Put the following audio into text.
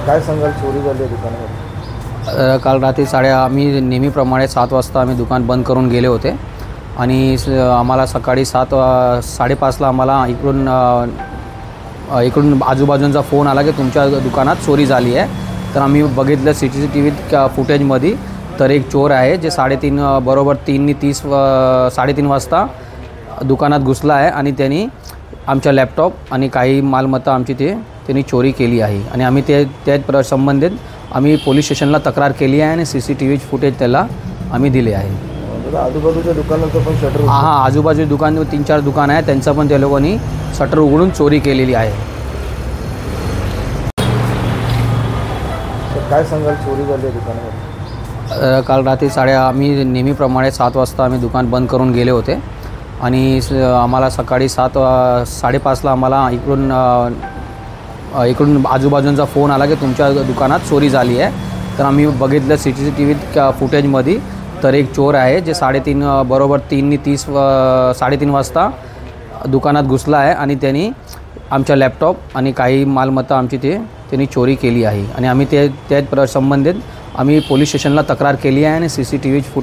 काय सांगाल, चोरी झाली आहे दुकानामध्ये? काल रात्री आम्ही नेहमीप्रमाणे 7 वाजता आम्ही दुकान बंद करून गेले होते आणि आम्हाला सकाळी 5:30ला आम्हाला इकडून आजूबाजूंचा फोन आला की तुमच्या दुकानात चोरी झाली आहे. तर आम्ही बघितलं CCTV फुटेजमध्ये, तर एक चोर आहे जे बरोबर 3:30 वाजता दुकानात घुसला आहे आणि त्यांनी आमच्या लॅपटॉप आणि काही मालमत्ता आमची त्यांनी चोरी केली आहे. आणि आम्ही त्या संबंधित आम्ही पोलीस स्टेशनला तक्रार केली आहे आणि CCTV फुटेज त्याला आम्ही दिले आहे. आजूबाजूच्या दुकानाचं पण शटर? हां, आजूबाजू दुकान 3-4 दुकान आहे, त्यांचं पण त्या लोकांनी शटर उघडून चोरी केलेली आहे. काय सांगाल, चोरी झाली आहे दुकानामध्ये? काल रात्री आम्ही नेहमीप्रमाणे 7 वाजता आम्ही दुकान बंद करून गेले होते आणि आम्हाला सकाळी 5:30ला आम्हाला इकडून आजूबाजूंचा फोन आला की तुमच्या दुकानात चोरी झाली आहे. तर आम्ही बघितलं CCTV फुटेजमध्ये, तर एक चोर आहे जे बरोबर 3:30 वाजता दुकानात घुसला आहे आणि त्यांनी आमच्या लॅपटॉप आणि काही मालमत्ता आमची त्यांनी चोरी केली आहे. आणि आम्ही त्या संबंधित आम्ही पोलीस स्टेशनला तक्रार केली आहे आणि CCTV फुटेज